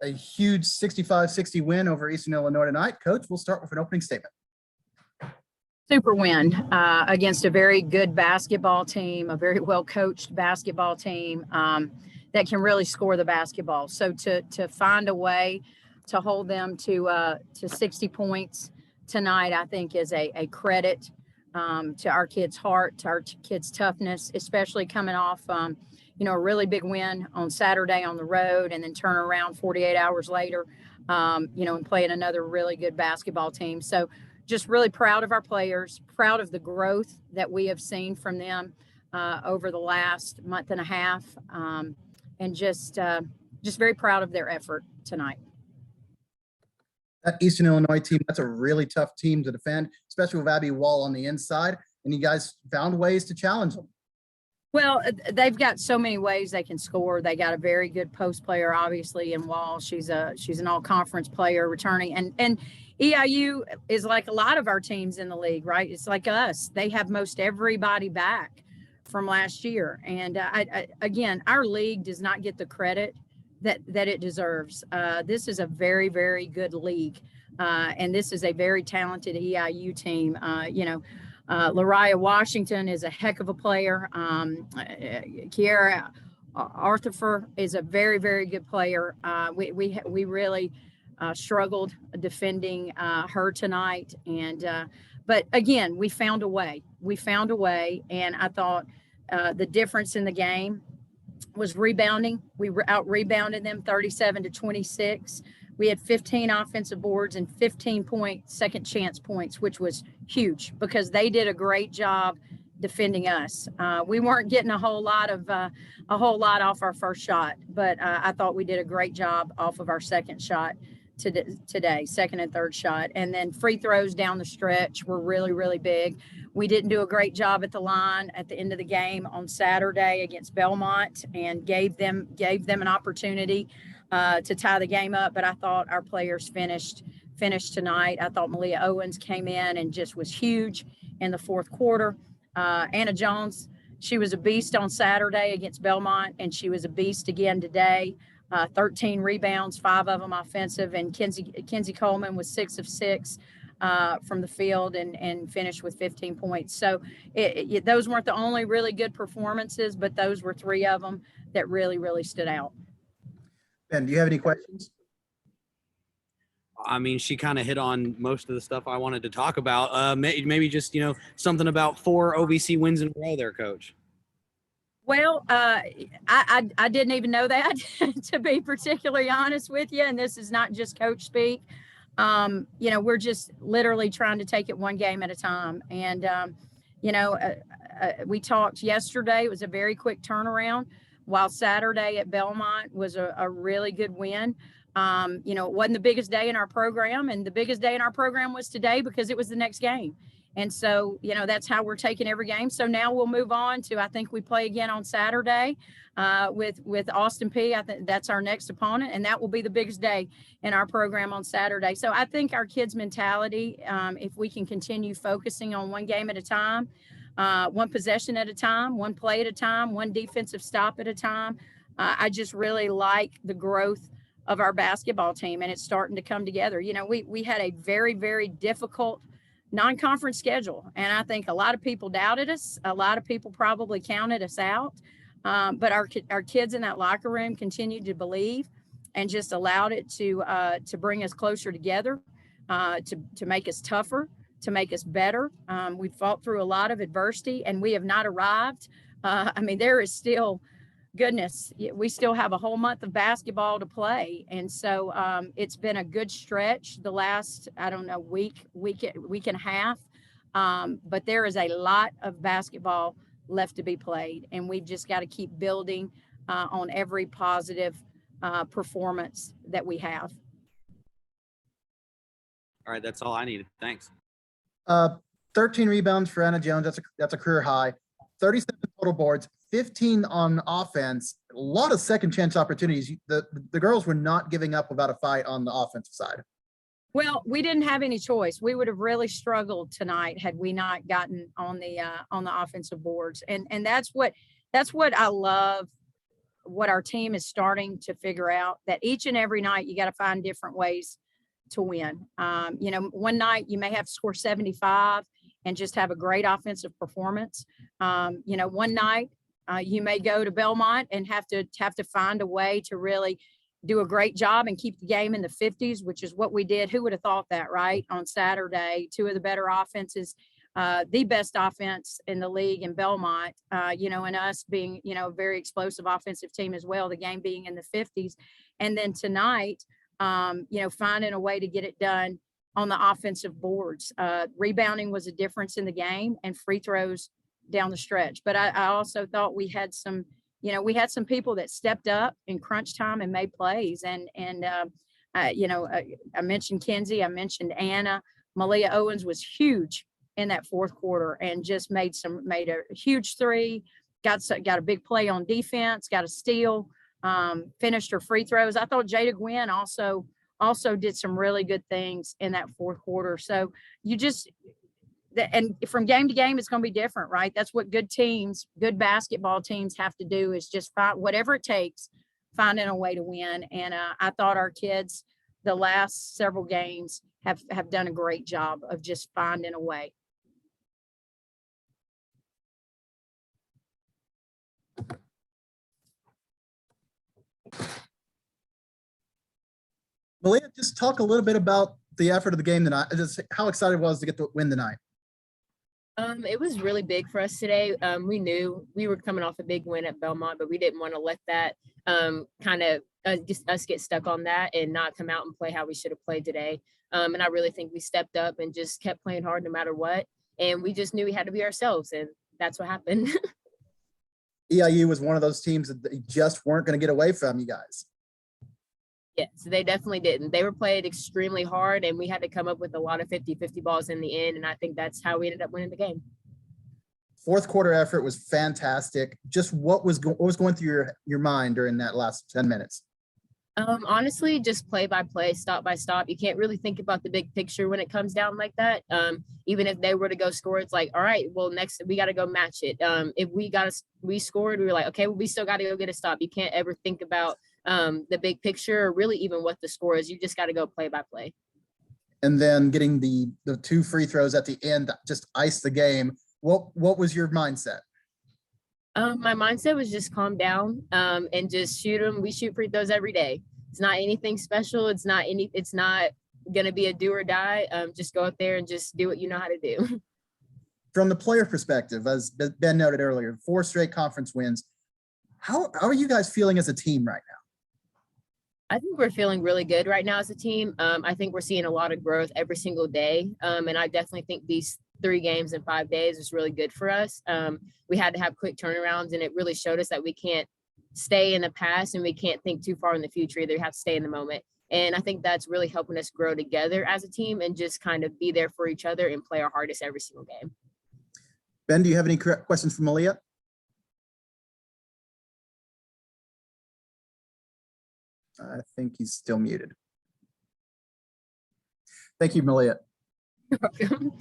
a huge 65-60 win over Eastern Illinois tonight. Coach, we'll start with an opening statement. Super win against a very good basketball team, a very well-coached basketball team that can really score the basketball. So to find a way to hold them to 60 points tonight, I think is a credit to our kids' heart, to our kids' toughness, especially coming off, a really big win on Saturday on the road, and then turn around 48 hours later, and playing another really good basketball team. So just really proud of our players, proud of the growth that we have seen from them over the last month and a half, and just very proud of their effort tonight. That Eastern Illinois team, that's a really tough team to defend, especially with Abby Wall on the inside, and you guys found ways to challenge them. Well, they've got so many ways they can score. They got a very good post player, obviously, in Wall. She's an all-conference player returning, and EIU is like a lot of our teams in the league, right? It's like us. They have most everybody back from last year. And again, our league does not get the credit that it deserves. This is a very, very good league. And this is a very talented EIU team. Lariah Washington is a heck of a player. Kiara Arthur is a very, very good player. We really struggled defending her tonight, but again, we found a way, and I thought the difference in the game was rebounding. We out-rebounded them 37-26. We had 15 offensive boards and 15-point second chance points, which was huge because they did a great job defending us. We weren't getting a whole lot off our first shot, but I thought we did a great job off of our second shot today, second and third shot. And then free throws down the stretch were really, really big. We didn't do a great job at the line at the end of the game on Saturday against Belmont, and gave them an opportunity to tie the game up. But I thought our players finished tonight. I thought Malia Owens came in and just was huge in the fourth quarter. Anna Jones, she was a beast on Saturday against Belmont, and she was a beast again today. 13 rebounds, 5 of them offensive, and Kenzie Coleman was 6 of 6 from the field and finished with 15 points. So those weren't the only really good performances, but those were 3 of them that really, really stood out. Ben, do you have any questions? I mean, she kind of hit on most of the stuff I wanted to talk about. Maybe just, something about 4 OVC wins in a row there, Coach. Well, I didn't even know that, to be particularly honest with you. And this is not just coach speak. We're just literally trying to take it one game at a time. And, we talked yesterday. It was a very quick turnaround, while Saturday at Belmont was a really good win. It wasn't the biggest day in our program, and the biggest day in our program was today because it was the next game. And so, that's how we're taking every game. So now we'll move on to, I think we play again on Saturday with Austin Peay. I think that's our next opponent, and that will be the biggest day in our program on Saturday. So I think our kids' mentality, if we can continue focusing on one game at a time, one possession at a time, one play at a time, one defensive stop at a time, I just really like the growth of our basketball team, and it's starting to come together. We had a very, very difficult non-conference schedule, and I think a lot of people doubted us. A lot of people probably counted us out, but our kids in that locker room continued to believe, and just allowed it to bring us closer together, to make us tougher, to make us better. We fought through a lot of adversity, and we have not arrived. There is still, goodness, we still have a whole month of basketball to play. And so it's been a good stretch the last, week and a half. But there is a lot of basketball left to be played. And we've just got to keep building on every positive performance that we have. All right, that's all I needed. Thanks. 13 rebounds for Anna Jones. That's a career high. 37 total boards, 15 on offense. A lot of second chance opportunities. The girls were not giving up without a fight on the offensive side. Well, we didn't have any choice. We would have really struggled tonight had we not gotten on the offensive boards. And that's what I love what our team is starting to figure out, that each and every night you got to find different ways to win. You know, one night you may have to score 75 and just have a great offensive performance. You know, one night you may go to Belmont and have to find a way to really do a great job and keep the game in the 50s, which is what we did. Who would have thought that, right? On Saturday, two of the better offenses, the best offense in the league in Belmont, you know, and us being, you know, a very explosive offensive team as well, the game being in the 50s. And then tonight, you know, finding a way to get it done on the offensive boards. Rebounding was a difference in the game, and free throws down the stretch. But I also thought we had some, you know, we had some people that stepped up in crunch time and made plays. And you know, I mentioned Kenzie, I mentioned Anna. Malia Owens was huge in that fourth quarter and just made a huge three, got a big play on defense, got a steal, finished her free throws. I thought Jada Gwynn also did some really good things in that fourth quarter. So you just, and from game to game, it's going to be different, right? That's what good teams, good basketball teams have to do, is just find whatever it takes, finding a way to win. And I thought our kids, the last several games, have done a great job of just finding a way. Malia, just talk a little bit about the effort of the game tonight. Just how excited it was to get the win tonight. It was really big for us today. We knew we were coming off a big win at Belmont, but we didn't want to let that kind of just us get stuck on that and not come out and play how we should have played today. And I really think we stepped up and just kept playing hard no matter what. And we just knew we had to be ourselves, and that's what happened. EIU was one of those teams that they just weren't going to get away from you guys. Yes, they definitely didn't. They were played extremely hard, and we had to come up with a lot of 50-50 balls in the end, and I think that's how we ended up winning the game. Fourth quarter effort was fantastic. Just what was going through your mind during that last 10 minutes? Honestly, just play by play, stop by stop. You can't really think about the big picture when it comes down like that. Even if they were to go score, it's like, all right, well, next we got to go match it. If we scored, we were like, okay, well, we still got to go get a stop. You can't ever think about the big picture or really even what the score is. You just got to go play by play. And then getting the two free throws at the end that just iced the game. What was your mindset? My mindset was just calm down and just shoot them. We shoot free throws every day. It's not anything special. It's not going to be a do or die. Just go out there and just do what you know how to do. From the player perspective, as Ben noted earlier, 4 straight conference wins. How are you guys feeling as a team right now? I think we're feeling really good right now as a team. I think we're seeing a lot of growth every single day. And I definitely think these 3 games in 5 days was really good for us. We had to have quick turnarounds, and it really showed us that we can't stay in the past and we can't think too far in the future either. You have to stay in the moment. And I think that's really helping us grow together as a team and just kind of be there for each other and play our hardest every single game. Ben, do you have any questions for Malia? I think he's still muted. Thank you, Malia. You're welcome.